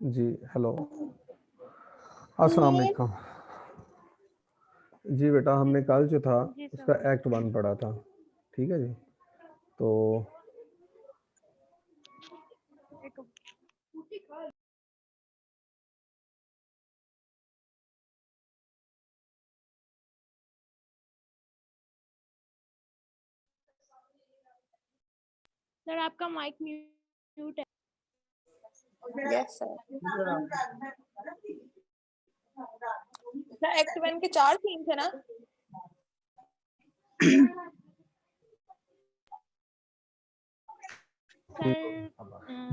जी hello, अस्सलाम वालेकुम। जी बेटा, हमने कल जो था जी उसका सर। एक्ट 1 पढ़ा था, ठीक है जी। तो सर आपका माइक म्यूट है। Yes sir. एक्ट 1 के 4 सीन थे ना? सर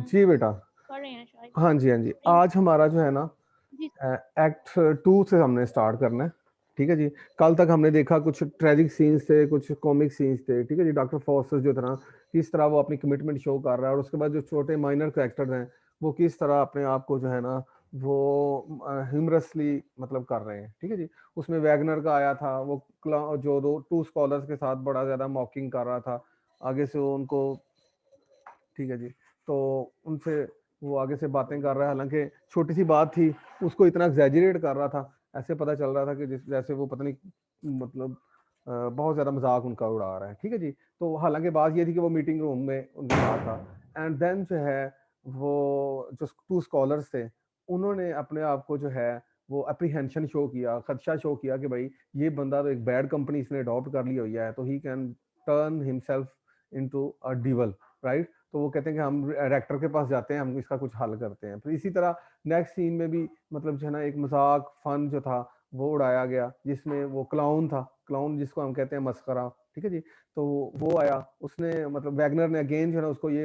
जी बेटा, पढ़ रहे हैं शायद। हाँ जी हाँ जी, आज हमारा जो है ना जी एक्ट 2 से हमने स्टार्ट करना है, ठीक है जी। कल तक हमने देखा कुछ ट्रेजिक सीन्स थे, कुछ कॉमिक सीन्स थे, ठीक है जी। डॉक्टर फॉस्टर जो था ना, किस तरह वो अपनी कमिटमेंट शो कर रहा है, और उसके बाद जो छोटे माइनर कैरेक्टर्स हैं वो किस तरह अपने आप को जो है ना वो ह्यूमरसली मतलब कर रहे हैं, ठीक है जी। उसमें वैगनर का आया था, वो जो दो टू स्कॉलर्स के साथ बड़ा ज्यादा मॉकिंग कर रहा था, आगे से वो उनको, ठीक है जी। तो उनसे वो आगे से बातें कर रहा है, हालांकि छोटी सी बात थी, उसको इतना एग्जैजरेट कर रहा था, ऐसे पता चल रहा था कि जैसे वो पता नहीं मतलब बहुत ज़्यादा मजाक उनका उड़ा रहा है, ठीक है जी। तो हालांकि बात ये थी कि वो मीटिंग रूम में उनके साथ था, एंड देन जो है वो जो टू स्कॉलर्स थे उन्होंने अपने आप को जो है वो अप्रीहेंशन शो किया, खदशा शो किया कि भाई ये बंदा तो एक बैड कंपनी इसने अडॉप्ट कर ली हुई है, तो he can turn himself into a dual, right. तो वो कहते हैं कि हम डायरेक्टर के पास जाते हैं, हम इसका कुछ हल करते हैं। फिर इसी तरह नेक्स्ट सीन में भी मतलब जो है ना एक मजाक फन जो था वो उड़ाया गया, जिसमें वो क्लाउन था, क्लाउन जिसको हम कहते हैं मस्करा, ठीक है जी। तो वो आया, उसने मतलब वैगनर ने अगेन जो है ना उसको ये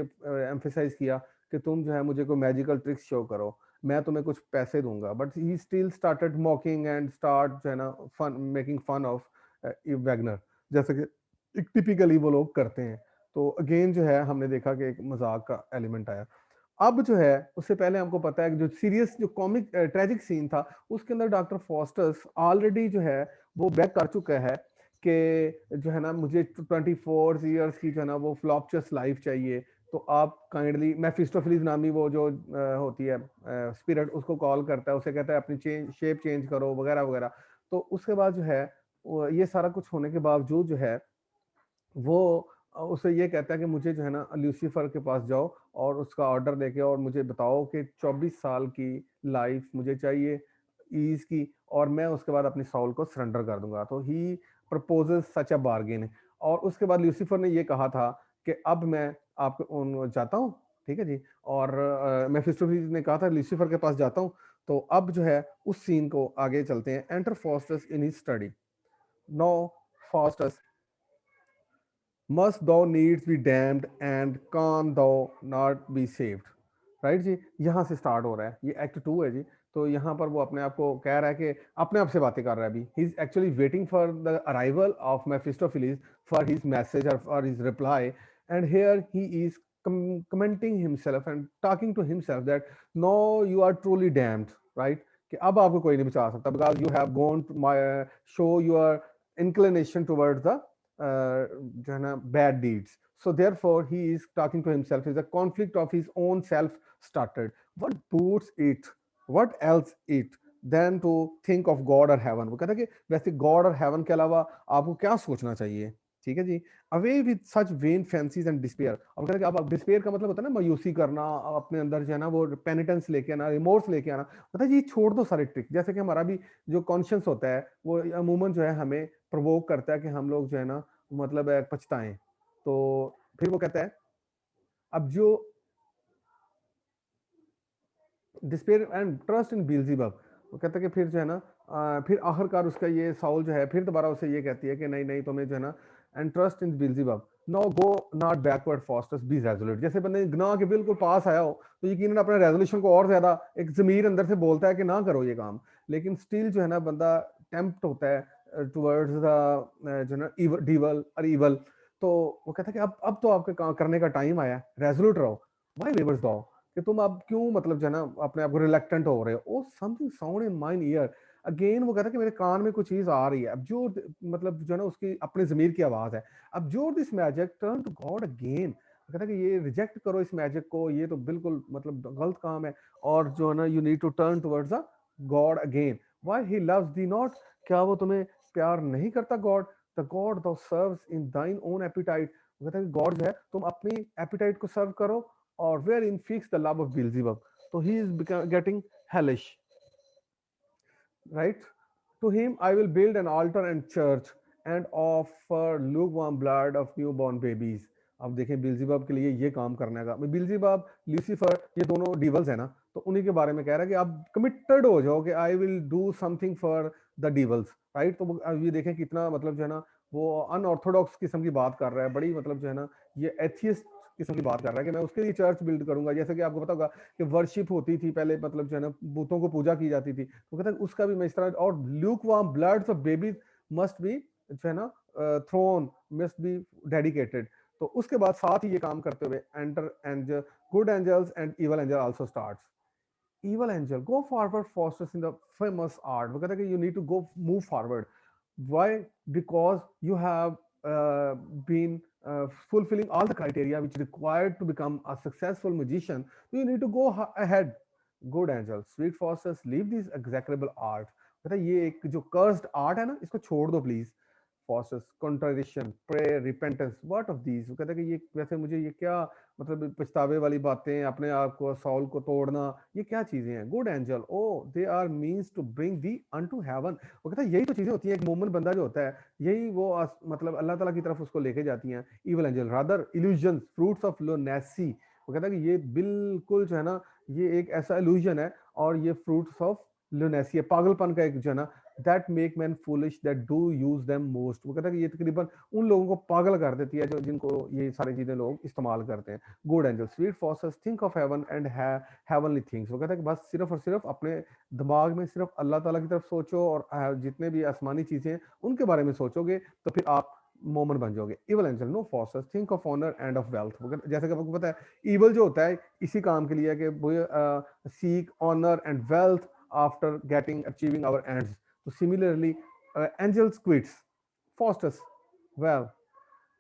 एम्फेसाइज किया कि तुम जो है मुझे कोई मैजिकल ट्रिक्स शो करो, मैं तुम्हें कुछ पैसे दूंगा। But he still started mocking and start जो है ना fun making fun of Wagner, जैसे कि टिपिकली वो लोग करते हैं। तो अगेन जो है हमने देखा कि एक मजाक का एलिमेंट आया। अब जो है उससे पहले हमको पता है कि जो सीरियस जो कॉमिक ट्रेजिक सीन था उसके अंदर डॉक्टर फॉस्टर्स ऑलरेडी जो है वो बैक कर चुका है कि जो है ना मुझे 24 ईयर्स की जो है ना वो फ्लॉपचस लाइफ चाहिए, तो आप काइंडली मेफिस्टोफेलिस नामी वो जो होती है स्पिरिट, उसको कॉल करता है, उसे कहता है अपनी शेप चेंज करो वगैरह वगैरह। तो उसके बाद जो है ये सारा कुछ होने के बावजूद जो है वो उसे ये कहता है कि मुझे जो है ना लूसीफर के पास जाओ और उसका ऑर्डर देके और मुझे बताओ कि 24 साल की लाइफ मुझे चाहिए ईज की, और मैं उसके बाद अपनी सोल को सरेंडर कर दूंगा। तो ही प्रपोजेस सच अ बार्गेन। और उसके बाद लूसीफर ने ये कहा था कि अब मैं आप जाता हूँ, ठीक है जी। और मेफिस्टोफेलिस ने कहा था लूसीफर के पास जाता हूँ। तो अब जो है उस सीन को आगे चलते हैं। Enter Faustus in his study. No Faustus must thou needs be damned and can thou not be saved, right जी। यहाँ से स्टार्ट हो रहा है, ये एक्ट 2 है जी। तो यहाँ पर वो अपने आप को कह रहा है कि अपने आप से बातें कर रहा है अभी, he is actually waiting for the arrival of Mephistopheles for his message और for his reply, and here he is commenting himself and talking to himself that no you are truly damned, right, कि अब आपको कोई नहीं बचा सकता because you have gone to my show your inclination towards the जो है ना bad deeds. So therefore he is talking to himself, is a conflict of his own self started. What boots it, what else it than to think of God or heaven. वो कहता है कि वैसे God और heaven के अलावा आपको क्या सोचना चाहिए, ठीक है जी। Away with such vain fancies and despair. अब कहता है कि अब डिस्पेयर का मतलब होता है ना मायूसी करना, अपने अंदर जो है ना वो पेनिटेंस लेके आना, रिमोर्स लेके आना। पता है जी छोड़ दो सारे ट्रिक, जैसे कि हमारा भी जो कॉन्शियस होता है वो अमूमन जो है हमें प्रोवोक करता है कि हम लोग जो है ना मतलब पछताएं। तो फिर वो कहता है अब जो डिस्पेयर एंड ट्रस्ट इन बिल्जीबब, वो कहता है कि फिर जो है ना फिर आखिरकार उसका ये साउल जो है फिर दोबारा उसे ये कहती है कि नहीं नहीं तुम्हें जो है ना and trust in Beelzebub, no go not backward Faustus be resolute. जैसे बंदे गुनाह के बिल्कुल पास आया हो तो यकीनन अपने रेजोल्यूशन को और ज्यादा एक जमीर अंदर से बोलता है कि ना करो ये काम, लेकिन स्टिल जो है ना बंदा टेम्प्ट होता है टुवर्ड्स द जो है ना डिवल और इवल। तो वो कहता है कि अब तो आपके करने का टाइम आया, रेजोल्यूट रहो, व्हाई वेवर्स दो कि तुम अब क्यों मतलब जो है ना अपने आप को रिलेक्टेंट हो रहे हो। O something sound in mine ear, again वो कहता है कि मेरे कान में कुछ चीज आ रही है, abjure मतलब जो है ना उसकी अपने जमीर की आवाज है, abjure this magic, turn to God again. कहता है कि ये रिजेक्ट करो इस मैजिक को, ये तो बिल्कुल मतलब गलत काम है, और जो है ना you need to turn towards the God again. Why he loves thee not, क्या वो तुम्हें प्यार नहीं करता God? The God thou serves in thine own appetite, वो कहता है कि गॉड जो है तुम अपनी एपिटाइट को सर्व करो, और wherein fix the love of Beelzebub, तो he is getting hellish, right? To him I will build an altar and church and offer lukewarm blood of newborn babies. अब देखें बिल्जीबब के लिए ये काम करने का, बिल्जीबब ल्यूसीफर ये दोनों डिवल्स है ना, तो उन्हीं के बारे में कह रहा है कि आप कमिटेड हो जाओ कि I will do something for the devils, right? तो अब ये देखें कितना मतलब जो है ना वो अनऑर्थोडॉक्स किस्म की बात कर रहा है, बड़ी मतलब जो है ना ये एथियस्ट किस्म की बात कर रहा है कि मैं उसके लिए चर्च बिल्ड करूंगा। जैसे कि आपको पता होगा कि वर्शिप होती थी पहले, मतलब जो है ना बूतों को पूजा की जाती थी, तो कहता है उसका भी मैं इस तरह, और Luke warm bloods of baby must be जो है ना थ्रोन मस्ट बी डेडिकेटेड। तो उसके बाद साथ ही ये काम करते हुए enter angel good angels and evil angel also starts. evil angel go forward fastest in the famous art, वो कहता है कि you need to go move forward. Why? Because you have been fulfilling all the criteria which required to become a successful magician, so you need to go ahead. Good angel sweet fastest leave this execrable art, कहता है ये एक जो cursed art है ना इसको छोड़ दो please. Faustus contradiction prayer repentance what of these, वो कहता है कि ये वैसे मुझे ये क्या मतलब पछतावे वाली बातें, अपने आप को सॉल को तोड़ना, ये क्या चीजें हैं? Good angel O they are means to bring thee unto heaven, वो कहता है यही तो चीजें होती हैं, एक मोमन बंदा जो होता है यही वो मतलब अल्लाह ताला की तरफ उसको लेके जाती हैं। Evil angel rather illusions fruits of lunacy, वो कहता है कि ये बिल्कुल जो है ना ये एक ऐसा इल्यूजन है, और ये फ्रूट्स ऑफ लुनेसी है, पागलपन का एक जो है ना that make men foolish that do use them most, वो कहता है कि ये तकरीबन उन लोगों को पागल कर देती है जो जिनको ये सारी चीजें लोग इस्तेमाल करते हैं। Good angel sweet Faustus think of heaven and heavenly things, वो कहता है कि बस सिर्फ और सिर्फ अपने दिमाग में सिर्फ अल्लाह ताला की तरफ सोचो, और जितने भी आसमानी चीजें हैं उनके बारे में सोचोगे तो फिर आप मोमन बन जाओगे। Evil angel no Faustus think of honour and of wealth, जैसे कि आपको पता है इवल जो होता है इसी काम के लिए है कि वो seek honour and wealth after getting achieving our ends. So similarly, angels quits. Faustus, well,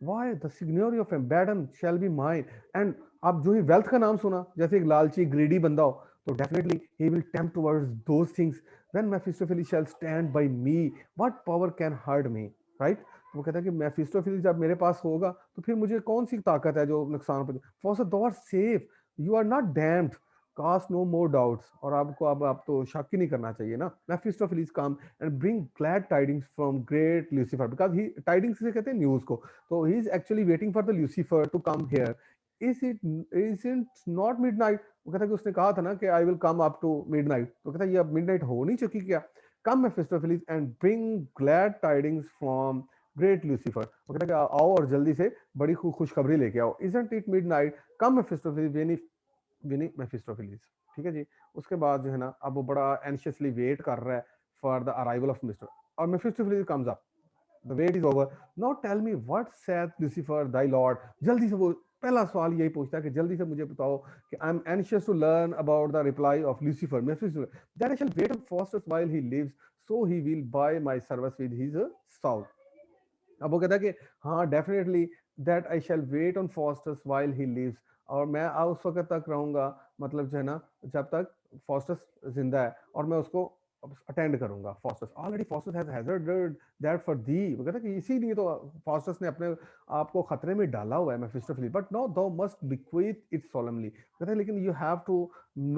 why the seigneury of Abaddon shall be mine? And आप जो ही wealth का नाम सुना, जैसे एक लालची greedy बंदा हो, तो definitely he will tempt towards those things. When Mephistopheles shall stand by me, what power can hurt me? Right? वो कहता है कि Mephistopheles जब मेरे पास होगा, तो फिर मुझे कौन सी ताकत है जो नुकसान पहुंचे? Faustus, thou art safe. You are not damned. Cast no more doubts, और आपको अब आप तो शक ही नहीं करना चाहिए ना। Mephistopheles come and bring glad tidings from great Lucifer, because he tidings से कहते हैं न्यूज को, तो he is actually waiting for the Lucifer to come here. Isn't not midnight, वो कहता है कि उसने कहा था ना कि I will come up to midnight, तो कहता है ये अब midnight हो नहीं चुकी क्या? Come Mephistopheles and bring glad tidings from great Lucifer, वो कहता है कि आओ और जल्दी से बड़ी खुशखबरी लेके आओ। Isn't it midnight? Come Mephistopheles when विनी मेफिस्टोफेलिस, ठीक है जी। उसके बाद जो है ना अब वो बड़ा एंशियसली वेट कर रहा है for the arrival of mister, और Mephistopheles comes up, the wait is over, now tell me what saith Lucifer thy lord. जल्दी से वो पहला सवाल यही पूछता है कि जल्दी से मुझे बताओ कि I am anxious to learn about the reply of Lucifer Mephistopheles, that I shall wait on Faustus while he lives, so he will buy my service with his soul. अब वो कहता है कि हाँ definitely that I shall wait on Faustus while he lives, और मैं उस वक्त तक रहूंगा मतलब जो है ना जब तक फॉस्टस जिंदा है, और मैं उसको अटेंड करूंगा। Faustus already Faustus has hazarded that for thee, वो कहता है कि इसीलिए तो फॉस्टस ने अपने आप को खतरे में डाला हुआ है Mephistopheles, but no thou must bequeath it solemnly, कहता है लेकिन you have to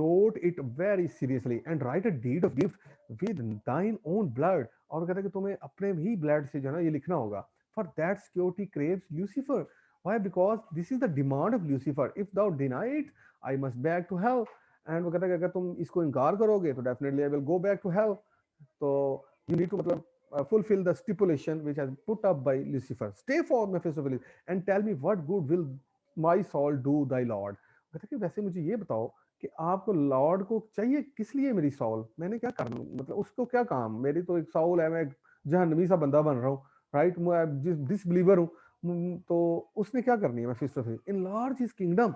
note it very seriously and write a deed of gift with thine own blood, और कहता है कि तुम्हें अपने ही ब्लड से जो है ना ये लिखना होगा। For that security craves Lucifer. Why? Because this is the demand of Lucifer. If thou deny it, I must back to hell. And वो कहता है कि अगर तुम इसको इनकार करोगे तो definitely I will go back to hell. तो you need to मतलब fulfill the stipulation which has put up by Lucifer. Stay for Mephistopheles and tell me what good will my soul do thy Lord. कहता है कि वैसे मुझे ये बताओ कि आपको लॉर्ड को चाहिए किस लिए मेरी सॉल, मैंने क्या करना, मतलब उसको क्या काम, मेरी तो एक सॉल है, मैं एक जहन्नमी सा बंदा बन रहा हूँ, राइट? मैं डिसबिलीवर हूँ, तो उसने क्या करनी है मेफिस्टोफेलिस? enlarge his kingdom,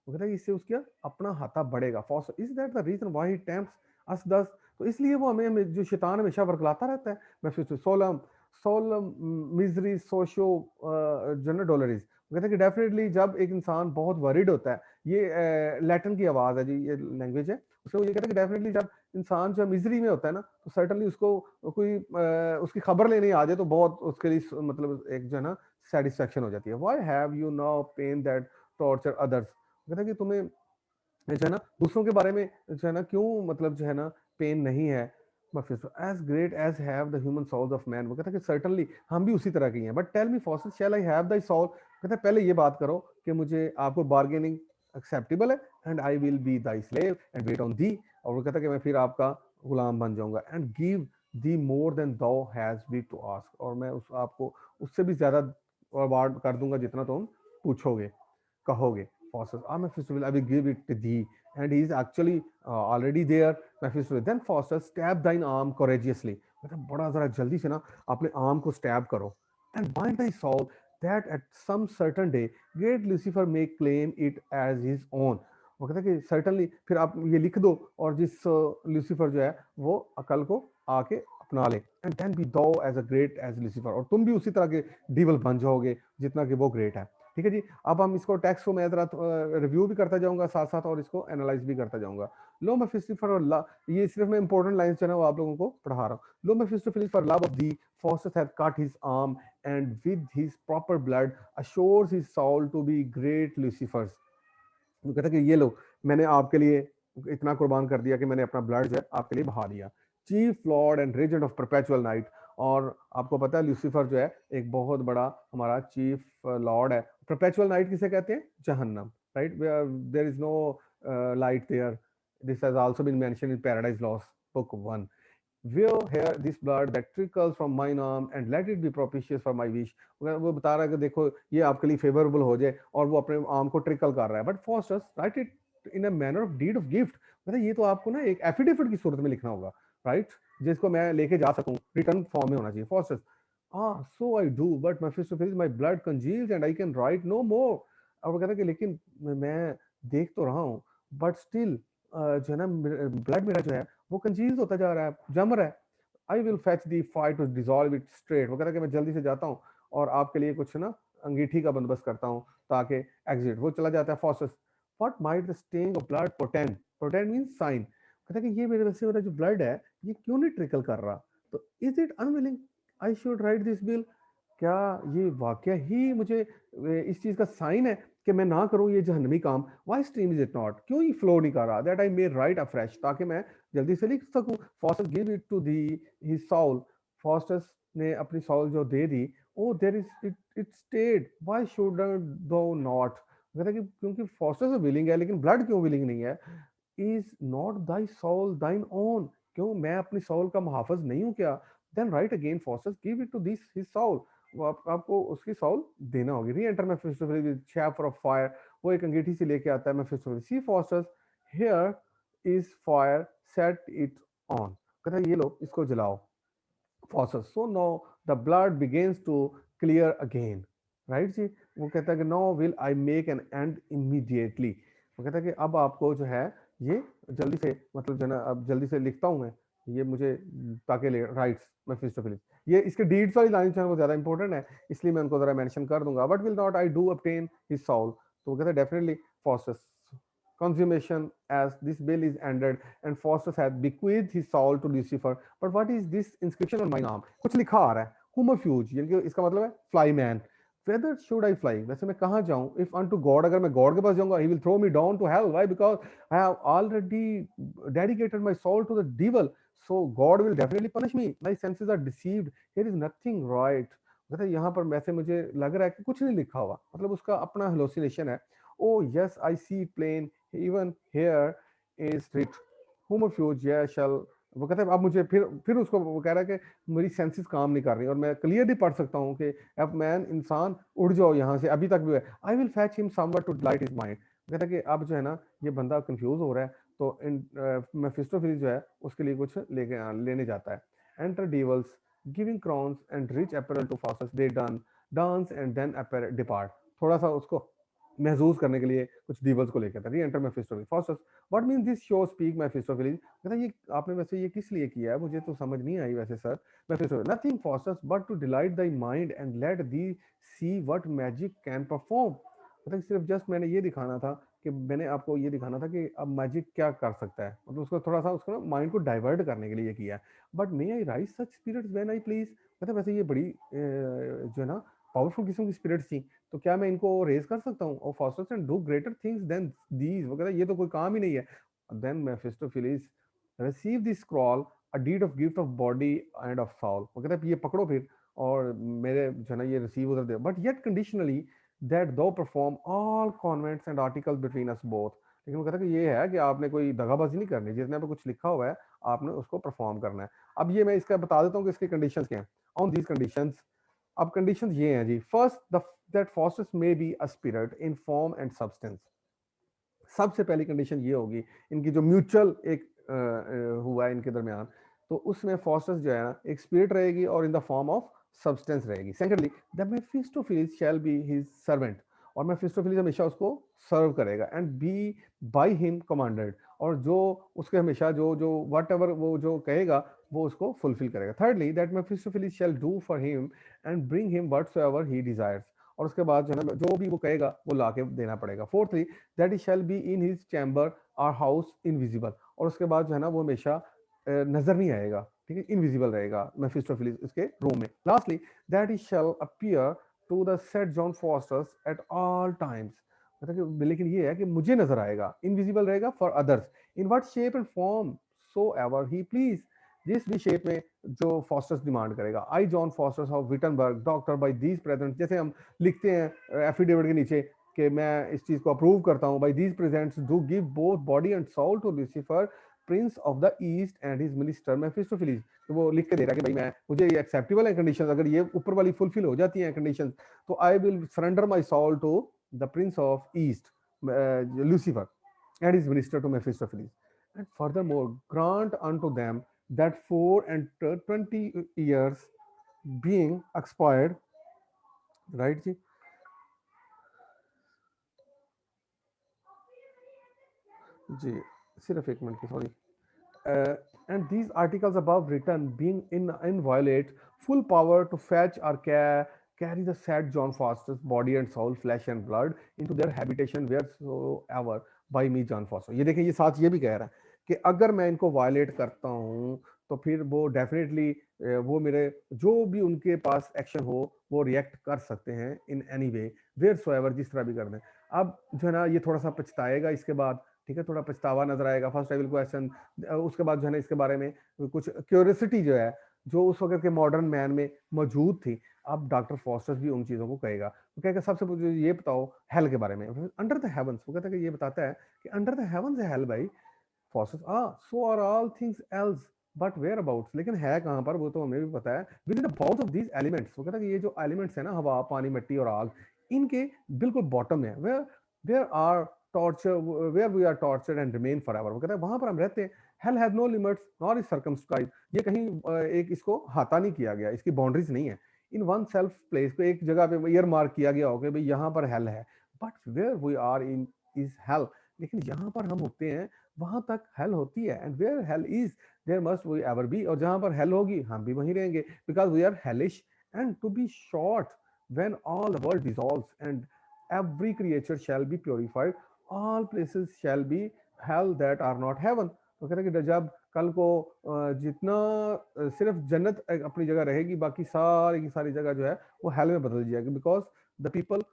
वो कहता है इससे उसका अपना हाथा बढ़ेगा। For is that the reason why he tempts us thus, तो इसलिए वो हमें जो शैतान हमेशा वर्गलाता रहता है। मैं फिर सोलम सोलम मिजरी सोशो जनरल डॉलरीज, कहते हैं कि डेफिनेटली जब एक इंसान बहुत वरीड होता है, ये लैटिन की आवाज़ है जी, ये लैंग्वेज है, उसमें वो ये कहते हैं कि डेफिनेटली जब इंसान जो मिजरी में होता है ना, तो सर्टनली उसको कोई उसकी खबर लेने आ जाए तो बहुत उसके लिए मतलब एक जो है ना सेटिस्फेक्शन हो जाती है। Why have you now pain that torture others, कहते हैं कि तुम्हें जो है ना दूसरों के बारे में जो है ना क्यों मतलब जो है ना पेन नहीं है। As great as have the human souls of man, वो कहता है कि सर्टनली हम भी उसी तरह के हैं, but tell me Faustus shall I have the soul, कहता है पहले ये बात करो कि मुझे आपको बार्गेनिंग एक्सेप्टेबल है, and I will be thy slave and wait on thee, और वो कहता है कि मैं फिर आपका गुलाम बन जाऊंगा, and give the more than दो हैज बी टू आस्क, और मैं उस आपको उससे भी ज्यादा अवार्ड कर दूंगा जितना तुम पूछोगे कहोगे। Faustus, Mephistopheles, I will give it to thee. And he is actually already there. Mephistopheles, then Faustus, stab thine arm courageously. मतलब बड़ा जरा जल्दी से ना अपने आर्म को स्टैब करो, and bind thy soul that at some certain day great Lucifer may claim it as his own. वो कहता है कि certainly फिर आप ये लिख दो, और जिस लूसीफर जो है वो अकल को आके अपना ले, and then be thou as a great as Lucifer, और तुम भी उसी तरह के डिवल बन जाओगे जितना कि वो ग्रेट है। ठीक है जी, अब हम इसको टेक्स्ट को मैं जरा रिव्यू भी करता जाऊंगा साथ साथ, और इसको एनालाइज भी करता जाऊंगा। लो मेफिस्टोफेलिस और ला, ये सिर्फ मैं इंपॉर्टेंट लाइंस जो है ना वो आप लोगों को पढ़ा रहा हूँ। Lo Mephistopheles for love of thee Faustus had cut his arm and with his proper blood assures his soul to be great Lucifers। वो कहता है कि ये लो, मैंने आपके लिए इतना कुर्बान कर दिया कि मैंने अपना ब्लड जो है आपके लिए बहा दिया। Chief lord and regent of perpetual night, और आपको पता है लूसीफर जो है एक बहुत बड़ा हमारा चीफ लॉर्ड है। परपेचुअल नाइट किसे कहते हैं? जहन्नम, right, there is no light there. This has also been mentioned in Paradise Lost book 1। Wear here this blood that trickles from mine arm and let it be propitious for my wish। वो बता रहा है कि देखो ये आपके लिए favourable हो जाए, और वो अपने आर्म को ट्रिकल कर रहा है। But Faustus write it in a manner of deed of gift, मतलब ये तो आपको ना एक एफिडेविट की सूरत में लिखना होगा, राइट, जिसको मैं लेके जा सकूं, रिटर्न फॉर्म में होना चाहिए। Faustus so I do but my fist face my blood congeals and I can write no more. और वो कहता है कि लेकिन मैं देख तो रहा हूँ, बट स्टिल जो है ना ब्लड मेरा जो है वो कंजीज होता जा रहा है, जम रहा है। I will fetch thee fire to dissolve it straight, वो कहता है कि मैं जल्दी से जाता हूँ और आपके लिए कुछ ना अंगीठी का बंदोबस्त करता हूँ ताकि एग्जिट। वो चला जाता है। Faustus what might the staying of blood portend, portend means sign, कहता है कि ये मेरे वैसे मेरा जो ब्लड है ये क्यों नहीं ट्रिकल कर रहा, तो is it unwilling I should write this bill, क्या ये वाकया ही मुझे इस चीज का साइन है कि मैं ना करूं ये जहन्नमी काम। Why stream is it not, क्यों ये फ्लो नहीं कर रहा, that I may write afresh, ताकि मैं जल्दी से लिख सकूं। Faustus give it to thee his soul, Faustus ने अपनी सोल जो दे दी, O there is it it stayed why should thou not, कहता है कि क्योंकि फॉस्टस विलिंग है लेकिन ब्लड क्यों विलिंग नहीं है। Is not thy soul thine own, क्यों मैं अपनी सोल का मुहाफिज नहीं हूं क्या। Then write again Faustus give it to this his soul, वो आपको उसकी सोल देना होगी। Re enter Mephistopheles with chafer of fire, वो एक अंगीठी से लेके आता है Mephistopheles. See Faustus here is fire set it on, कहता है ये लो इसको जलाओ। Faustus so no the blood begins to clear again, right ji. वो कहता है कि no will I make an end immediately, वो कहता है कि अब आपको जो है ये जल्दी से मतलब जो है ना अब जल्दी से लिखता हूँ मैं ये मुझे ताकि राइट्स मेफिस्टोफेलिस। ये इसके डीड्स वाली लाइन जो है वो ज्यादा इंपॉर्टेंट है, इसलिए मैं उनको जरा मेंशन कर दूंगा। But will not I do obtain his soul, तो वो कहता है definitely Faustus consummation as this bill is ended and Faustus had bequeathed his soul to Lucifer। but what is this inscription on my arm, कुछ लिखा आ रहा है हुमरफ्यूज, यानी कि इसका मतलब है fly man. whether should I fly, वैसे मैं कहाँ जाऊं, if unto God, अगर मैं गॉड के पास जाऊंगा he will throw me down to hell, why, because I have already dedicated my soul to the devil, so God will definitely punish me, my senses are deceived, here is nothing right। कहता है यहाँ पर वैसे मुझे लग रहा है कि कुछ नहीं लिखा हुआ, मतलब उसका अपना हेलोसिनेशन है। oh yes I see plain even here is writ whom of you shall, वो कहता है अब मुझे फिर उसको वो कह रहा है कि मेरी सेंसेस काम नहीं कर रही और मैं क्लियरली पढ़ सकता हूँ कि अब मैन इंसान उड़ जाओ यहाँ से, अभी तक भी है। I will fetch him somewhat to light his mind, कहता है कि अब जो है ना ये बंदा कंफ्यूज हो रहा है, तो इन मेफिस्टोफेलिस जो है उसके लिए कुछ लेने जाता है। Enter devils giving crowns and rich apparel to Faustus, they dance and then depart, थोड़ा सा उसको महसूस करने के लिए कुछ डीवल्स को लेकर था। Re enter Mephistopheles Faustus what mean this show speak Mephistopheles, कहता ये आपने वैसे ये किस लिए किया है, मुझे तो समझ नहीं आई वैसे sir. Mephistopheles nothing Faustus but to delight the mind and let thee see what magic can perform, मतलब सिर्फ जस्ट मैंने ये दिखाना था कि मैंने आपको ये दिखाना था कि अब मैजिक क्या कर सकता है, मतलब उसको थोड़ा सा उसको माइंड को डाइवर्ट करने के लिए किया। But may I raise such spirits when I please, मतलब वैसे ये बड़ी जो है ना पावरफुल किस्म की स्पिरिट्स थी, तो क्या मैं इनको रेज कर सकता हूँ और Faustus and do greater things than these, वो कहता है ये तो कोई काम ही नहीं है। Then Mephistopheles receive the scroll a deed of gift of body and of soul, वो कहता है ये पकड़ो फिर और मेरे जो है ना ये रिसीव उधर दे, बट येट कंडीशनली दैट दो perform all convents and articles between us both, लेकिन वो कहता है कि ये है कि आपने कोई दगाबाजी नहीं करनी, जितने पे कुछ लिखा हुआ है आपने उसको परफॉर्म करना है। अब ये मैं इसका बता देता हूँ कि इसके कंडीशंस क्या हैं। ऑन दीज कंडीशंस, अब कंडीशंस ये हैं जी। First that Faustus may be a spirit in form and substance, सबसे पहली कंडीशन ये होगी इनकी जो म्यूचुअल एक हुआ है इनके दरमियान, तो उसमें फास्टस जो है ना एक स्पिरिट रहेगी और in the form of substance रहेगी। Secondly the Mephistopheles shall be his servant, और मेफिस्टोफेलिस हमेशा उसको सर्व करेगा and be by him commanded, और जो उसके हमेशा जो जो वट एवर वो जो कहेगा वो उसको फुलफिल करेगा। Thirdly that Mephistopheles shall do for him and bring him whatsoever he desires, और उसके बाद जो है ना जो भी वो कहेगा वो ला के देना पड़ेगा। Fourthly that he shall be in his chamber और हाउस इनविजिबल, और उसके बाद जो है ना वो हमेशा नजर नहीं आएगा, ठीक है, इनविजिबल रहेगा मेफिस्टोफेलिस उसके रूम में। Lastly that he shall appear to the said John Faustus at all times, मतलब कि लेकिन ये है कि मुझे नजर आएगा, इनविजिबल रहेगा for others in what shape and form soever he please, जिस भी शेप में जो फॉस्टर्स डिमांड करेगा। I John Faustus of Wittenberg doctor by these present, जैसे हम लिखते हैं एफिडेविट के नीचे कि मैं इस चीज को अप्रूव करता हूं, by these presents do give both body and soul to Lucifer prince of the east and his minister Mephistopheles, तो वो लिख के दे रहा है कि भाई मैं मुझे ये एक्सेप्टेबल है कंडीशंस, अगर ये ऊपर वाली फुलफिल हो जाती हैं कंडीशंस, तो I will surrender my soul to the prince of east Lucifer and his minister to Mephistopheles, and furthermore grant unto them that 4 and 20 years being expired, right जी जी सिर्फ एक मिनट की sorry, and these articles above written being in inviolate full power to fetch or carry the said John Foster's body and soul flesh and blood into their habitation wheresoever by me John Foster। ये देखें ये साथ ये भी कह रहा है कि अगर मैं इनको वायलेट करता हूँ तो फिर वो डेफिनेटली वो मेरे जो भी उनके पास एक्शन हो वो रिएक्ट कर सकते हैं in any way wheresoever, जिस तरह भी कर दें। अब जो है ना ये थोड़ा सा पछताएगा इसके बाद, ठीक है, थोड़ा पछतावा नजर आएगा। फर्स्ट आई विल क्वेश्चन, उसके बाद जो है ना इसके बारे में कुछ क्यूरियोसिटी जो है जो उस वक्त के मॉडर्न मैन में मौजूद थी, अब डॉक्टर फॉस्टर्स भी उन चीजों को कहेगा। वो कहेगा सबसे मुझे ये बताओ हेल के बारे में, अंडर द हेवंस, वो कहता है कि ये बताता है कि अंडर द हेवंस है हेल भाई। Faustus so are all things else but whereabouts, लेकिन है कहाँ पर वो तो हमें भी पता है। With in the bounds of these elements, वो कहता है कि ये जो एलिमेंट्स है ना हवा पानी मिट्टी और आग, इनके बिल्कुल बॉटम में है where where are torture where we are tortured and remain forever, वो कहता है वहां पर हम रहते हैं। Hell has no limits nor is circumscribe, ये कहीं एक इसको हाथा नहीं किया गया, इसकी बाउंड्रीज नहीं है। इन वन सेल्फ प्लेस को एक जगह पे ईयर मार्क किया गया हो कि भाई यहाँ पर हेल है, but where we are in is hell, लेकिन यहाँ पर हम होते हैं वहां तक हेल होती है। And where hell is there must we ever be, और जहां पर हेल होगी हम भी वहीं रहेंगे, because we are hellish and to be short when all the world dissolves and every creature shall be purified, all places shall be hell that are not heaven। तो कहते हैं कि जब कल को जितना सिर्फ जन्नत अपनी जगह रहेगी, बाकी सारी की सारी जगह जो है वो हेल में बदल जाएगी, because the people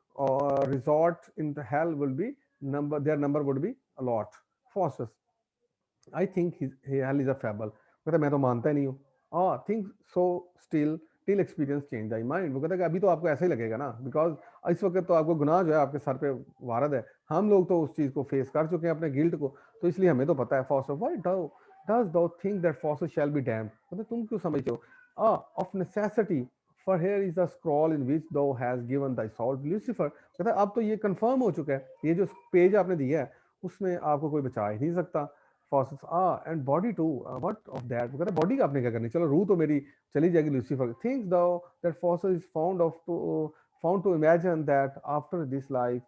resort in the hell will be number there number would be a lot Faustus. I think hell is a fable, कहता मैं तो मानता ही नहीं हूँ। Think so still till experience change thy mind, वो कहता है कि अभी तो आपको ऐसा ही लगेगा ना, बिकॉज इस वक्त तो आपको गुनाह जो है आपके सर पे वारद है, हम लोग तो उस चीज को फेस कर चुके हैं अपने गिल्ट को, तो इसलिए हमें तो पता है। Faustus why does thou think that Faustus shall be damned, मतलब तुम क्यों समझते हो of necessity for here is the scroll in which thou has given the salt Lucifer, कहता है अब तो ये कंफर्म हो चुका है, ये जो पेज आपने दिया है उसमें आपको कोई बचा ही नहीं सकता। Faustus and body to what of that, वो कहता है बॉडी का आपने क्या करनी, चलो रूह तो मेरी चली जाएगी Lucifer. Thinks though that Faustus is found to imagine that after this life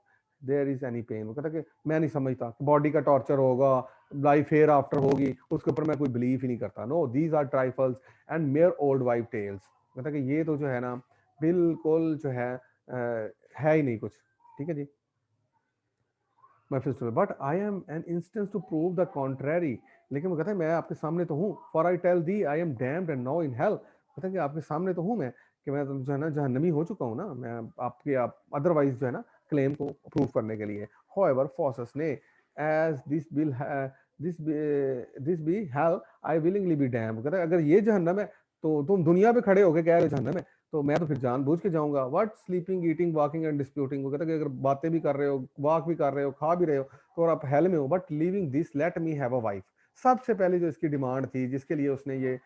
there is any pain. वो कहता कि मैं नहीं समझता बॉडी का टॉर्चर होगा, लाइफ हेयर आफ्टर होगी, उसके ऊपर मैं कोई बिलीव ही नहीं करता। No, these are trifles and mere old wife tales. कहता कि ये तो जो है ना बिल्कुल जो है ही नहीं कुछ। ठीक है जी। But I am an instance to prove the contrary. लेकिन वो कहता है मैं आपके सामने तो हूँ। For I tell thee I am damned and now in hell. कहता है कि आपके सामने तो हूँ मैं, कि मैं तो जो है ना जहन्नमी हो चुका हूँ ना, मैं आपके आप अदरवाइज जो है ना क्लेम को प्रूव करने के लिए। However, Fawcett ने as this be hell I willingly be damned। कहता है अगर ये जहन्नम है तो तुम दुनिया पे खड़े होके कह रहे हो जहन्नम है, तो मैं तो फिर जानबूझ के जाऊंगा। What sleeping eating walking and disputing. वो कहता है कि अगर बातें भी कर रहे हो, वॉक भी कर रहे हो, खा भी रहे हो, तो आप हेल में हो। But living this let me have a wife. सबसे पहले जो इसकी डिमांड थी, जिसके लिए उसने ये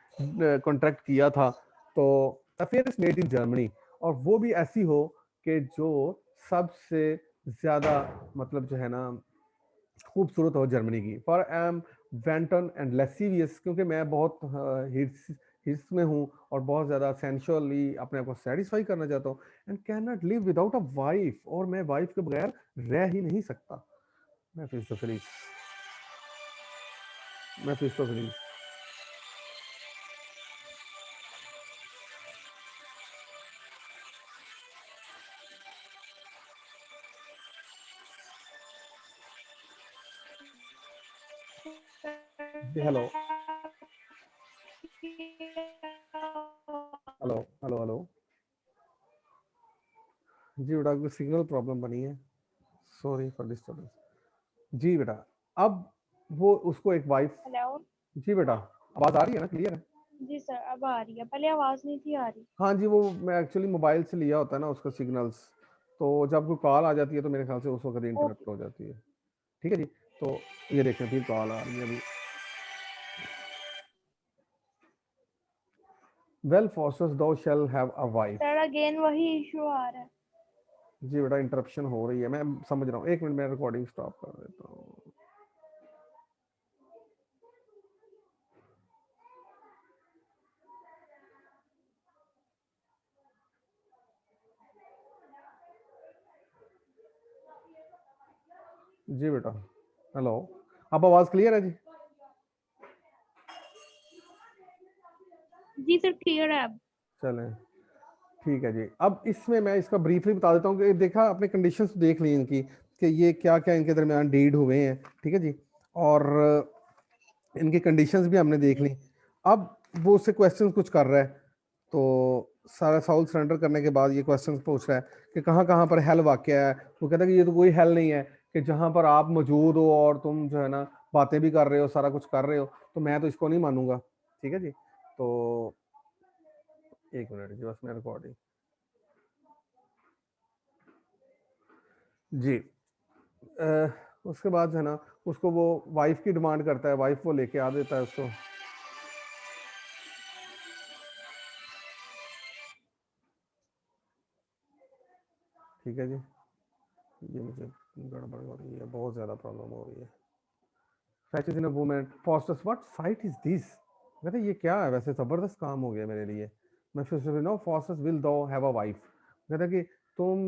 कॉन्ट्रैक्ट किया था, तो affair is made in Germany, और वो भी ऐसी हो कि जो सबसे ज्यादा मतलब जो है ना खूबसूरत हो जर्मनी की। फॉर एम वेंटन एंड लेसीवियस, क्योंकि मैं बहुत हिट्स में हूँ और बहुत ज़्यादा सेंशुअली अपने आप को सेटिस्फाई करना चाहता हूँ। And can not live without a wife, और मैं वाइफ के बगैर रह ही नहीं सकता। मैं फिलोसोफिस मैं फिलोसोफिस जी हेलो हेलो हेलो हेलो जी बेटा, कोई सिग्नल प्रॉब्लम बनी है, सॉरी फॉर डिस्टर्बेंस। जी बेटा, अब वो उसको एक वाइफ। हेलो। जी बेटा, आवाज आ रही है ना, क्लियर है? जी सर, अब आ रही है, पहले आवाज नहीं थी आ रही। हाँ जी, वो मैं एक्चुअली मोबाइल से लिया होता है ना उसका सिग्नल्स, तो जब कोई कॉल आ जाती है तो मेरे ख्याल से उस वक्त ओके। इंटरप्ट हो जाती है। ठीक है जी, तो ये देखें फिर कॉल आ रही है अभी। वेल फॉस्टर्स दो shall have a wife. Sir again वही इशू आ रहा है। जी बेटा, इंटरप्शन हो रही है, मैं समझ रहा हूँ। एक मिनट, मैं रिकॉर्डिंग स्टॉप कर देता हूँ। जी बेटा, हेलो, अब आवाज क्लियर है जी? जी सर क्लियर है अब। चलें, ठीक है जी। अब इसमें मैं इसका ब्रीफली बता देता हूँ कि देखा आपने कंडीशंस देख ली इनकी, कि ये क्या क्या इनके दरमियान डीड हुए हैं। ठीक है जी, और इनकी कंडीशंस भी हमने देख ली। अब वो उससे क्वेश्चन कुछ कर रहा है, तो सारा साउल सरेंडर करने के बाद ये क्वेश्चन पूछ रहा है कि कहाँ कहाँ पर हेल वाक़ है। वो कहता है कि ये तो कोई हेल नहीं है कि जहाँ पर आप मौजूद हो और तुम जो है ना बातें भी कर रहे हो, सारा कुछ कर रहे हो, तो मैं तो इसको नहीं मानूंगा। ठीक है जी, तो एक मिनट जी, बस मैं रिकॉर्डिंग। जी उसके बाद जो है ना उसको वो वाइफ की डिमांड करता है, वाइफ वो लेके आ देता है उसको। ठीक है जी, ये मुझे गड़बड़ हो रही है, बहुत ज़्यादा प्रॉब्लम हो रही है। Fetches in a woman Faustus, what sight is this. कहते ये क्या है, वैसे ज़बरदस्त काम हो गया मेरे लिए। मैं फिर no Faustus will though have a wife. कहता कि तुम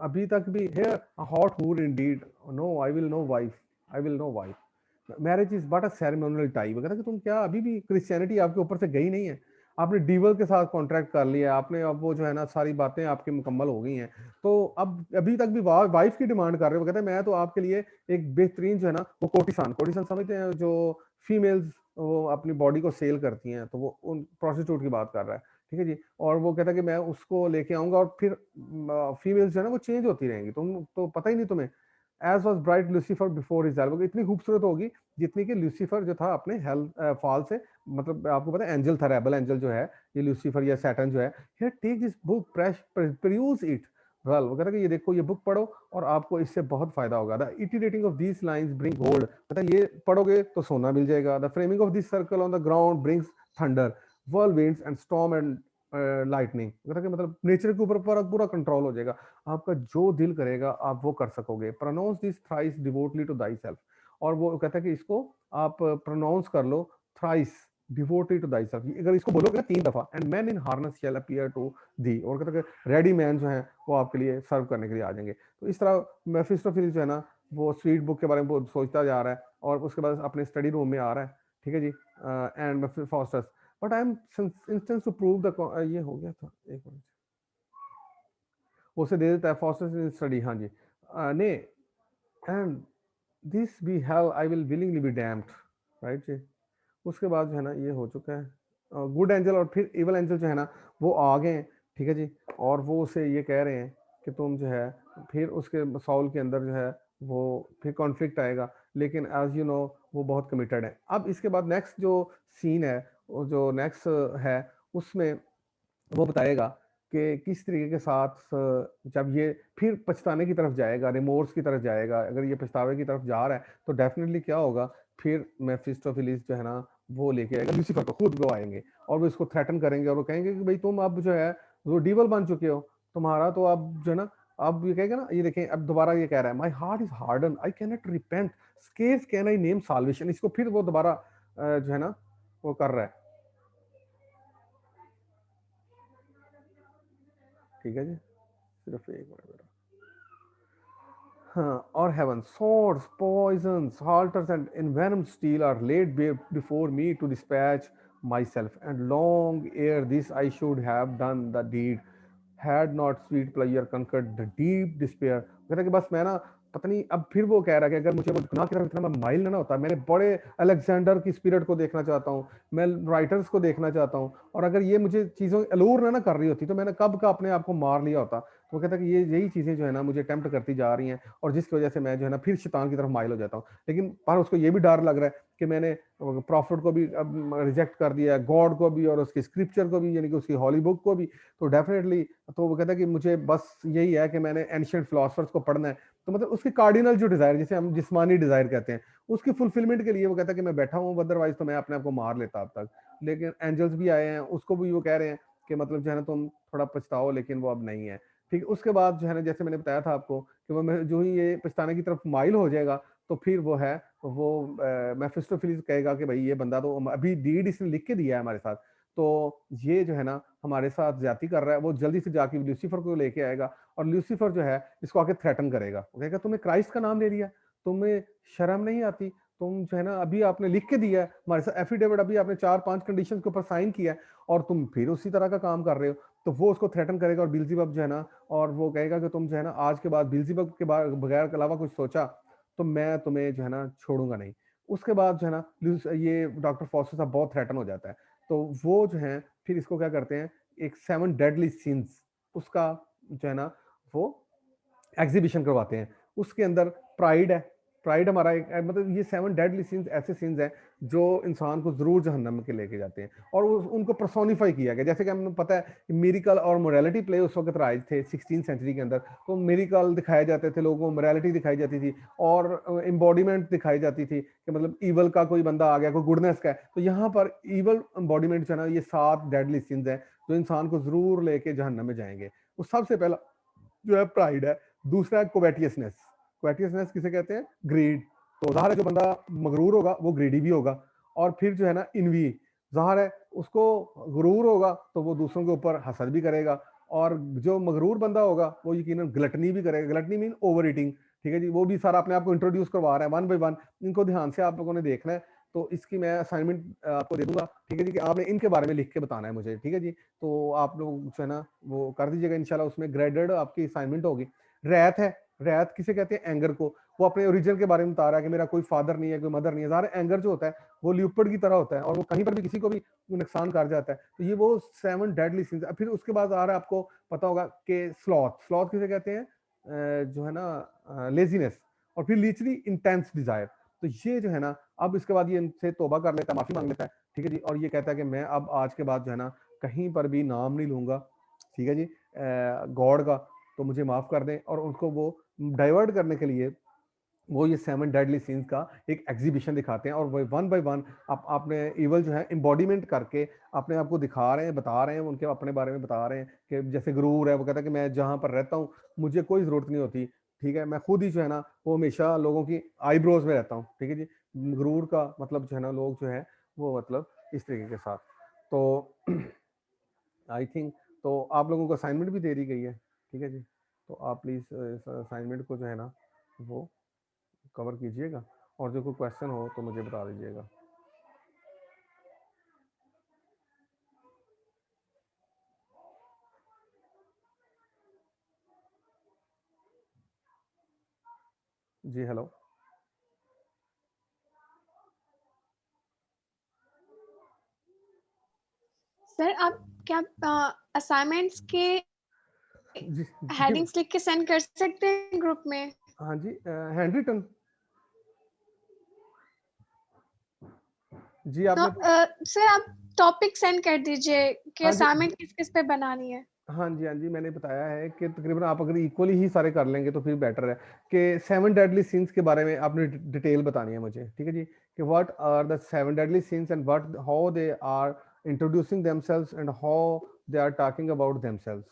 अभी तक भी here a hot whore indeed, no I will no wife, I will no wife. Marriage is but a ceremonial type. कहता कि तुम क्या अभी भी क्रिश्चियनिटी आपके ऊपर से गई नहीं है? आपने डीवल के साथ कॉन्ट्रैक्ट कर लिया आपने, अब वो जो है ना सारी बातें आपकी मुकम्मल हो गई हैं, तो अब अभी तक भी वाइफ की डिमांड कर रहे हो। कहते हैं मैं तो आपके लिए एक बेहतरीन जो है ना वो कोटिसान, कोटिसान समझते हैं जो फीमेल्स वो अपनी बॉडी को सेल करती हैं, तो वो उन प्रोस्टिट्यूट की बात कर रहा है। ठीक है जी, और वो कहता है कि मैं उसको लेके आऊंगा और फिर फीमेल्स जो है ना वो चेंज होती रहेंगी, तुम तो पता ही नहीं तुम्हें। As was bright Lucifer before his album, इतनी खूबसूरत होगी जितनी कि लूसीफर जो था अपने हेल फॉल से, मतलब आपको पता है एंजल था, रेबल एंजल जो है ये लूसीफर या सैटर्न जो है। Here take this book, peruse it well. वो कहता है कि ये देखो, ये बुक पढ़ो और आपको इससे बहुत फायदा होगा। The iterating of these lines bring gold. कहता है ये पढ़ोगे तो सोना मिल जाएगा। The framing of this circle on the ground brings thunder, whirlwinds and storm and lightning. कहता है कि मतलब नेचर के ऊपर पूरा पूरा कंट्रोल हो जाएगा, आपका जो दिल करेगा आप वो कर सकोगे। Pronounce this thrice devoutly to thy self. और वो कहता है कि इसको आप प्रोनाउंस कर लो thrice, devoted to thy self, अगर इसको बोलोगे ना 3 दफा, and man in harness shall appear to thee, और कहता है रेडी मैन जो है वो आपके लिए सर्व करने के लिए आ जाएंगे। तो इस तरह मेफिस्टोफेलिस जो है ना वो स्वीट बुक के बारे में बहुत सोचता जा रहा है, और उसके बाद अपने स्टडी रूम में आ रहा है, ठीक है जी। And fosters but I am instance to prove the, ये हो गया था, एक मिनट, उसे दे देता है फॉस्टर्स इन स्टडी, हाँ जी, ने and this be hell I will willingly be damned, right जी। उसके बाद जो है ना ये हो चुका है गुड एंजल, और फिर इवल एंजल जो है ना वो आ गए हैं, ठीक है जी, और वो उसे ये कह रहे हैं कि तुम जो है, फिर उसके साउल के अंदर जो है वो फिर कॉन्फ्लिक्ट आएगा, लेकिन एज यू नो वो बहुत कमिटेड है। अब इसके बाद नेक्स्ट जो सीन है, वो जो नेक्स्ट है उसमें वो बताएगा कि किस तरीके के साथ जब ये फिर पछताने की तरफ जाएगा, रिमोर्स की तरफ जाएगा, अगर ये पछतावे की तरफ जा रहा है तो डेफिनेटली क्या होगा, फिर मेफिस्टोफेलिस जो है ना वो लेके आएगा लूसीफर को, खुद वो आएंगे और वो इसको थ्रेटन करेंगे, और वो कहेंगे कि भाई तुम अब जो है वो डीवल बन चुके हो, तुम्हारा तो अब जो है ना, अब ये कहेगा ना, ये देखें अब दोबारा ये कह रहा है my heart is harden I can not repent scarce can I name salvation, इसको फिर वो दोबारा जो है ना वो कर रहा है, ठीक है जी, सिर्फ एक मिनट बेटा। Or heaven, swords, poisons, halters, and envenomed steel are laid before me to dispatch myself. And long ere this I should have done the deed, had not sweet pleasure conquered the deep despair. कहता कि बस मैं ना पता नहीं, अब फिर वो कह रहा है कि अगर मुझे वो गुनाह की तरफ इतना माइल ना होता, मैंने बड़े अलेक्जेंडर की स्पिरिट को देखना चाहता हूँ, मैं राइटर्स को देखना चाहता हूँ, और अगर ये मुझे चीज़ों अलूर ना कर रही होती तो मैंने कब का अपने आप को मार लिया होता। तो वो कहता है कि ये यही चीज़ें जो है ना मुझे टेम्प्ट करती जा रही हैं, और जिसकी वजह से मैं जो है ना फिर शैतान की तरफ माइल हो जाता हूँ। लेकिन पर उसको ये भी डर लग रहा है कि मैंने प्रॉफिट को भी अब रिजेक्ट कर दिया है, गॉड को भी और उसकी स्क्रिप्चर को भी, यानी कि उसकी हॉली बुक को भी। तो डेफिनेटली तो वो कहता है कि मुझे बस यही है कि मैंने एंशिएंट फिलोसफर्स को पढ़ना है। तो मतलब उसकी कार्डिनल जो डिजायर, जिसे हम जिस्मानी डिजायर कहते हैं, उसकी फुलफिलमेंट के लिए वो कहता है कि मैं बैठा हूँ, अदरवाइज तो मैं अपने आप को मार लेता अब तक। लेकिन एंजल्स भी आए हैं, उसको भी वो कह रहे हैं कि मतलब जो है ना तुम थोड़ा पछताओ, लेकिन वो अब नहीं है, ठीक है। उसके बाद जो है ना, जैसे मैंने बताया था आपको कि वो जो ही ये पछताने की तरफ माइल हो जाएगा, तो फिर वो है वो मेफिस्टोफेलिस कहेगा कि भाई ये बंदा तो अभी डीड इसने लिख के दिया है हमारे साथ, तो ये जो है ना हमारे साथ ज्यादती कर रहा है। वो जल्दी से जाके लूसीफर को लेके आएगा, और लूसीफर जो है इसको आके थ्रेटन करेगा, वो कहेगा तुम्हें क्राइस्ट का नाम ले लिया, तुम्हें शर्म नहीं आती, तुम जो है ना अभी आपने लिख के दिया है हमारे साथ एफिडेविट, अभी आपने 4-5 कंडीशन के ऊपर साइन किया है, और तुम फिर उसी तरह का काम कर रहे हो। तो वो उसको थ्रेटन करेगा, और बिल्जीबब जो है ना, और वो कहेगा कि तुम जो है ना आज के बाद बिल्जीबब के बगैर के अलावा कुछ सोचा तो मैं तुम्हें जो है ना छोड़ूंगा नहीं। उसके बाद जो है ना ये डॉक्टर फॉस्टर साहब बहुत थ्रेटन हो जाता है। तो वो जो है फिर इसको क्या करते हैं, एक 7 डेडली सिंस उसका जो है ना वो एग्जीबिशन करवाते हैं। उसके अंदर प्राइड है, प्राइड हमारा एक मतलब ये 7 डेडली सिंस ऐसे सिंस हैं जो इंसान को जरूर जहन्नम के लेके जाते हैं, और उनको पर्सोनिफाई किया गया। जैसे कि हमें पता है मिरिकल और मोरालिटी प्ले उस वक्त राइज थे 16 सेंचुरी के अंदर, तो मिरिकल दिखाए जाते थे, लोगों को मोरालिटी दिखाई जाती थी, और एम्बॉडीमेंट दिखाई जाती थी कि मतलब ईवल का कोई बंदा आ गया, कोई गुडनेस का है, तो यहाँ पर ईवल एम्बॉडीमेंट जो है ना ये 7 डेडली सिंस हैं जो इंसान को जरूर लेके जहन्नम में जाएंगे। वो सबसे पहला जो है प्राइड है, दूसरा है कोवेटियसनेस। कोवेटियसनेस किसे कहते हैं, ग्रीड। तो जाहिर है जो बंदा मगरूर होगा वो ग्रीडी भी होगा। और फिर जो है ना इनवी, जाहिर है उसको गुरूर होगा तो वो दूसरों के ऊपर हसद भी करेगा, और जो मगरूर बंदा होगा वो यकीनन ग्लटनी भी करेगा। ग्लटनी मीन ओवर ईटिंग, ठीक है जी। वो भी सारा अपने आप को इंट्रोड्यूस करवा रहा है वन बाय वन। इनको ध्यान से आप लोगों ने देखना है, तो इसकी मैं असाइनमेंट आपको दे दूंगा, ठीक है जी, कि आपने इनके बारे में लिख के बताना है मुझे, ठीक है जी। तो आप लोग जो है ना वो कर दीजिएगा इंशाल्लाह, उसमें ग्रेडेड आपकी असाइनमेंट होगी। रैत है, रैत किसे कहते हैं, एंगर को। वो अपने ओरिजिन के बारे में बता रहा है कि मेरा कोई फादर नहीं है, कोई मदर नहीं है। ज़ाहिर एंगर जो होता है वो ल्यूपर्ड की तरह होता है, और वो कहीं पर भी किसी को भी नुकसान कर जाता है। तो ये वो 7 डेडली सिंस। फिर उसके बाद आ रहा है, आपको पता होगा कि स्लॉथ। स्लॉथ किसे कहते हैं, जो है ना लेजीनेस। और फिर लीचली इंटेंस डिजायर। तो ये जो है ना अब इसके बाद ये इनसे तौबा कर लेता है, माफी मांग लेता है, ठीक है जी। और ये कहता है कि मैं अब आज के बाद जो है ना कहीं पर भी नाम नहीं लूंगा, ठीक है जी, गॉड का, तो मुझे माफ कर दें। और उनको वो डाइवर्ट करने के लिए वो ये 7 डेडली सीन्स का एक एग्जीबिशन दिखाते हैं, और वो वन बाय वन आपने इवल जो है एम्बॉडीमेंट करके अपने आप को दिखा रहे हैं, बता रहे हैं, उनके अपने बारे में बता रहे हैं कि जैसे गुरूर है, वो कहता है कि मैं जहाँ पर रहता हूँ मुझे कोई जरूरत नहीं होती, ठीक है, मैं खुद ही जो है ना वो हमेशा लोगों की आईब्रोज में रहता हूँ, ठीक है जी। गुरूर का मतलब जो है ना लोग जो है वो मतलब इस तरीके के साथ। तो आई थिंक तो आप लोगों को असाइनमेंट भी दे दी गई है, ठीक है जी। तो आप प्लीज़ इस असाइनमेंट को जो है ना वो कवर कीजिएगा, और जो कोई क्वेश्चन हो तो मुझे बता दीजिएगा। जी हेलो। सर आप क्या असाइनमेंट्स के जी हेडिंग्स लिख के सेंड कर सकते हैं ग्रुप में? हाँ जी, हैंड रिटन। जी तो आपने सर आप टॉपिक सेंड कर दीजिए कि हाँ जी असाइनमेंट किस किस पे बनानी है। हाँ जी, हाँ जी, मैंने बताया है कि तकरीबन आप अगर इक्वली ही सारे कर लेंगे तो फिर बेटर है कि 7 डेडली सिंस के बारे में आपने डिटेल बतानी है मुझे, ठीक है जी, कि what are the 7 deadly sins and what how they are introducing themselves and how they are talking about themselves,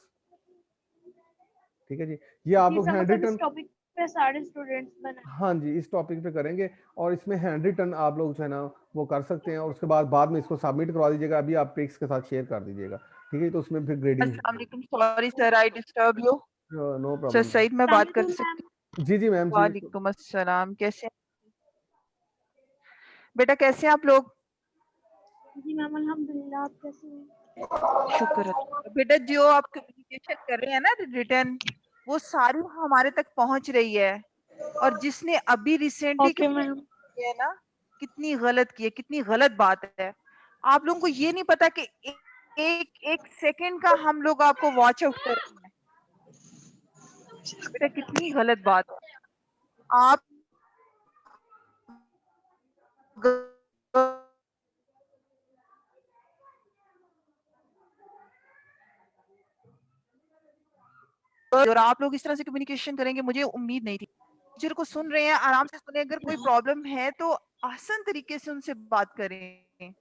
ठीक है जी। ये आप जी लोग सर, हैंड मतलब इस रिटन, टॉपिक पे सारे स्टूडेंट्स बना। हाँ जी, इस टॉपिक पे करेंगे, और इसमें हैंड रिटन आप लोग जो है ना वो कर सकते हैं, और उसके बाद में इसको सबमिट करवा दीजिएगा। अभी आप पिक्स के साथ शेयर कर दीजिएगा, ठीक है, तो उसमें फिर ग्रेडिंग अस्सलाम वालेकुम, sorry sir I disturb you. No sir problem. Saeed मैं बात कर मैम। सकती हूँ? जी जी मैम जी। वालेकुम अस्सलाम, कैसे बेटा, कैसे हैं आप लोग? जी मैम अल्हम्दुलिल्लाह, आप कैसे हैं? शुक्र है बेटा। जो आप कम्युनिकेशन कर रहे हैं ना रिटर्न, वो सारी हमारे तक पहुंच रही है। और जिसने अभी रिसेंटली ओके मैम। किया है ना, कितनी गलत की है, कितनी गलत बात है। आप लोगों को ये नहीं पता कि एक एक सेकंड का हम लोग आपको वॉच आउट कर रहे हैं। बेटा कितनी गलत बात है। आप और आप लोग इस तरह से कम्युनिकेशन करेंगे, मुझे उम्मीद नहीं थी। टीचर को सुन रहे हैं, आराम से सुने। अगर कोई प्रॉब्लम है तो आसान तरीके से उनसे बात करें।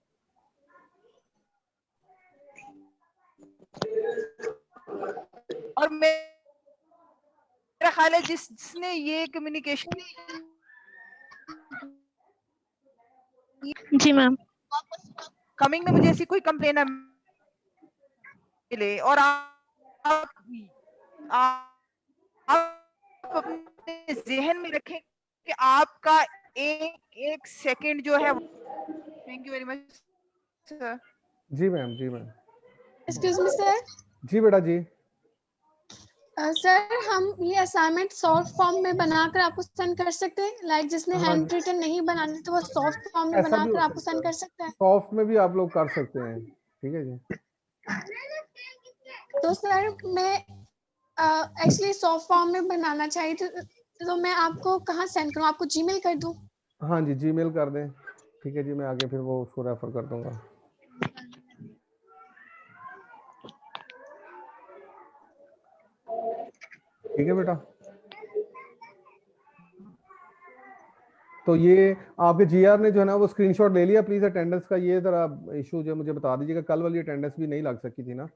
और मेरा ख्याल है जिसने ये कम्युनिकेशन जी मैम। कमिंग में मुझे ऐसी कोई कंप्लेन ना मिले। और आप अपने जहन में रखें कि आपका एक एक सेकंड जो है। Thank you very much sir. जी मैम, जी मैम। Excuse me sir. जी बेटा जी। सर हम ये असाइनमेंट सॉफ्ट फॉर्म में बनाकर आपको सेंड कर सकते हैं? लाइक जिसने हाँ हैंड जी, रिटन नहीं बनानी तो वो सॉफ्ट फॉर्म में ऐसा भी बनाकर हो आपको सकता सेंड है, कर सकता है? सॉफ्ट में भी आप लोग कर सकते हैं, ठीक है जी। तो सर मैं एक्चुअली सॉफ्ट फॉर्म में बनाना चाहिए तो मैं आपको कहाँ सेंड करूँ? आपको जीमेल कर दूँ? हाँ जी, जीमेल कर दें, ठीक है जी, मैं आगे फिर वो उसको रेफर कर दूंगा। ठीक है बेटा। तो ये आपके जीआर ने जो है ना वो स्क्रीनशॉट ले लिया प्लीज अटेंडेंस का। ये जरा इशू जो मुझे बता दीजिएगा, कल वाली अटेंडेंस भी नहीं लग सकी थी ना।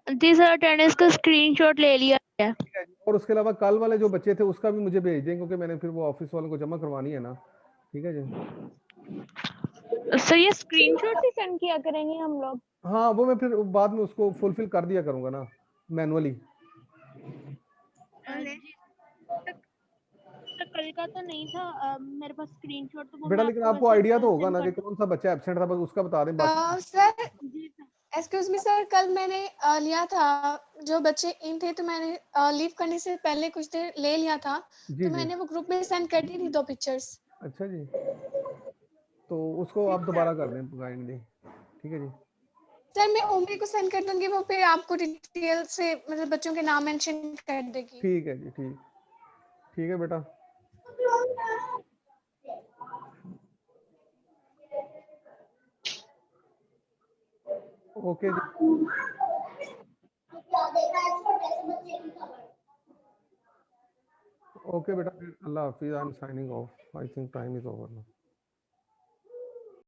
जी सर, अटेंडेंस का स्क्रीनशॉट ले लिया है। ठीक है जी। और उसके अलावा कल वाले जो बच्चे थे उसका भी मुझे भेज दें, क्योंकि मैंने फिर वो ऑफिस वालों को जमा करवानी है ना, ठीक है जी। सर ये स्क्रीनशॉट भी सेंड किया करेंगे हम लोग? हाँ वो मैं फिर बाद में उसको फुलफिल कर दिया करूंगा ना मैनुअली। जी सर, कल का तो नहीं था मेरे पास स्क्रीनशॉट, तो वो बेटा मैं लेकिन आपको आपको वैसे आइडिया तो होगा सेंड ना कि कर। कौन सा बच्चा एब्सेंट था, बस उसका बता दें बाकी। सर जी सर। एक्सक्यूज मी सर, कल मैंने लिया था जो बच्चे इन थे तो मैंने लीव करने से पहले कुछ देर ले लिया था, जी तो जी। मैंने वो ग्रुप में सेंड कर दी थी 2 पिक्चर्स। अच्छा जी, तो उसको आप दोबारा कर दें काइंडली, ठीक है जी। सर मैं ओमी को सेंड कर दूंगी, वो फिर आपको डिटेल से मतलब बच्चों के नाम मेंशन कर देगी। ठीक है जी, ठीक, ठीक है बेटा। ओके जी। ओके बेटा, अल्लाह हाफिज, I am signing off, I think time is over now.